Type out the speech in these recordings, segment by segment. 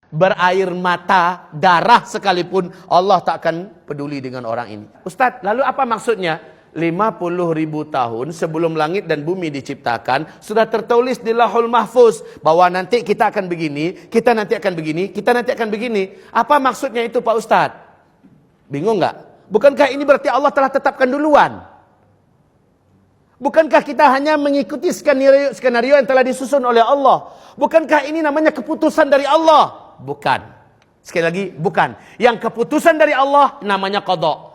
berair mata, darah sekalipun, Allah tak akan peduli dengan orang ini. Ustadz, lalu apa maksudnya? 50.000 tahun sebelum langit dan bumi diciptakan, sudah tertulis di Lauhul Mahfuz bahwa nanti kita akan begini, kita nanti akan begini, kita nanti akan begini. Apa maksudnya itu Pak Ustadz? Bingung nggak? Bukankah ini berarti Allah telah tetapkan duluan? Bukankah kita hanya mengikuti skenario yang telah disusun oleh Allah? Bukankah ini namanya keputusan dari Allah? Bukan. Sekali lagi, bukan. Yang keputusan dari Allah namanya qada.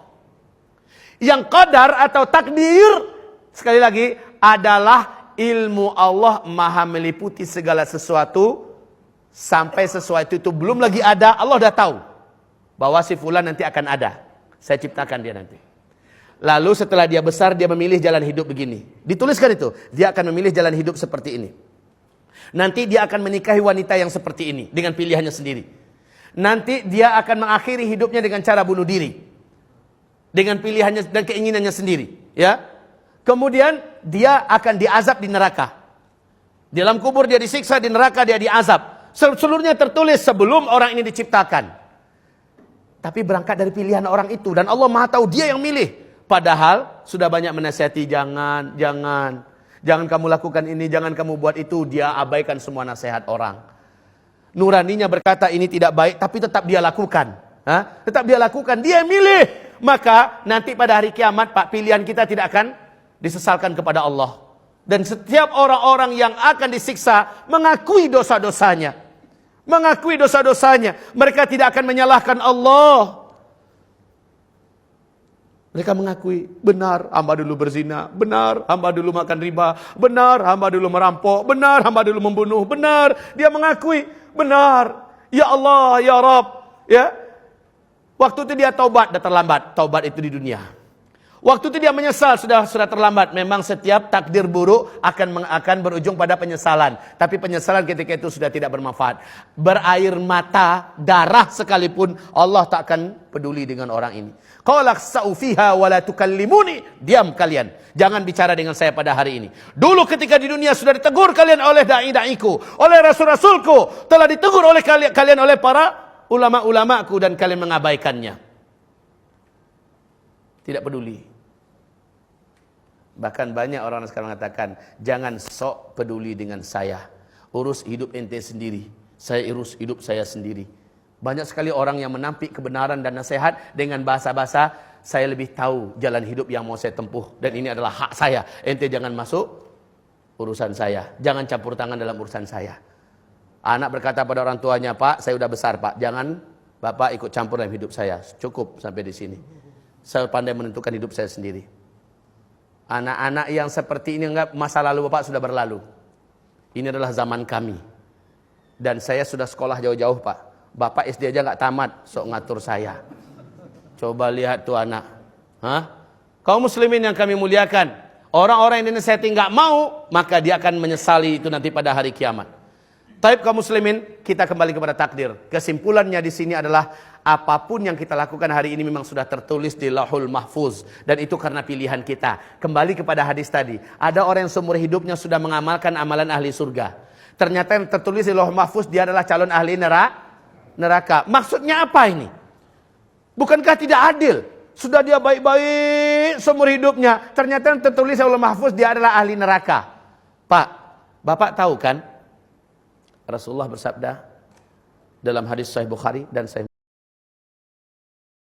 Yang qadar atau takdir, sekali lagi, adalah ilmu Allah maha meliputi segala sesuatu. Sampai sesuatu itu belum lagi ada, Allah dah tahu bahwa si fulan nanti akan ada. Saya ciptakan dia nanti. Lalu setelah dia besar, dia memilih jalan hidup begini. Dituliskan itu, dia akan memilih jalan hidup seperti ini. Nanti dia akan menikahi wanita yang seperti ini dengan pilihannya sendiri. Nanti dia akan mengakhiri hidupnya dengan cara bunuh diri dengan pilihannya dan keinginannya sendiri, ya. Kemudian dia akan diazab di neraka. Di dalam kubur dia disiksa, di neraka dia diazab. Seluruhnya tertulis sebelum orang ini diciptakan. Tapi berangkat dari pilihan orang itu, dan Allah Maha tahu dia yang milih. Padahal sudah banyak menasihati, jangan kamu lakukan ini, jangan kamu buat itu. Dia abaikan semua nasihat orang. Nuraninya berkata ini tidak baik, tapi tetap dia lakukan. Tetap dia lakukan, dia milih. Maka nanti pada hari kiamat, Pak, pilihan kita tidak akan disesalkan kepada Allah. Dan setiap orang-orang yang akan disiksa mengakui dosa-dosanya. Mengakui dosa-dosanya. Mereka tidak akan menyalahkan Allah. Mereka mengakui, benar hamba dulu berzina, benar hamba dulu makan riba, benar hamba dulu merampok, benar hamba dulu membunuh, benar. Dia mengakui, benar. Ya Allah, ya Rabb, ya. Waktu itu dia taubat, dah terlambat. Taubat itu di dunia. Waktu itu dia menyesal, sudah terlambat. Memang setiap takdir buruk akan berujung pada penyesalan. Tapi penyesalan ketika itu sudah tidak bermanfaat. Berair mata, darah sekalipun, Allah tak akan peduli dengan orang ini. Qala khsa'u fiha wa la tukallimuni. Diam kalian, jangan bicara dengan saya pada hari ini. Dulu ketika di dunia sudah ditegur kalian oleh dai-daiku, oleh rasul-rasulku, telah ditegur oleh kalian oleh para ulama-ulamaku, dan kalian mengabaikannya. Tidak peduli. Bahkan banyak orang sekarang mengatakan, jangan sok peduli dengan saya. Urus hidup ente sendiri. Saya urus hidup saya sendiri. Banyak sekali orang yang menampik kebenaran dan nasihat dengan bahasa-bahasa, saya lebih tahu jalan hidup yang mau saya tempuh. Dan ini adalah hak saya. Ente jangan masuk urusan saya. Jangan campur tangan dalam urusan saya. Anak berkata pada orang tuanya, Pak, saya udah besar, Pak. Jangan Bapak ikut campur dalam hidup saya. Cukup sampai di sini. Saya pandai menentukan hidup saya sendiri. Anak-anak yang seperti ini, enggak, masa lalu Bapak sudah berlalu. Ini adalah zaman kami. Dan saya sudah sekolah jauh-jauh, Pak. Bapak SD aja enggak tamat, sok ngatur saya. Coba lihat tuh anak. Kaum muslimin yang kami muliakan. Orang-orang yang dinasihati enggak mau, maka dia akan menyesali itu nanti pada hari kiamat. Taib kaum muslimin, kita kembali kepada takdir. Kesimpulannya di sini adalah apapun yang kita lakukan hari ini memang sudah tertulis di Lauhul Mahfuz, dan itu karena pilihan kita. Kembali kepada hadis tadi, ada orang yang seumur hidupnya sudah mengamalkan amalan ahli surga. Ternyata yang tertulis di Lauhul Mahfuz dia adalah calon ahli neraka. Maksudnya apa ini? Bukankah tidak adil? Sudah dia baik-baik seumur hidupnya, ternyata yang tertulis di Lauhul Mahfuz dia adalah ahli neraka. Pak, Bapak tahu kan? Rasulullah bersabda dalam hadis Sahih Bukhari dan Sahih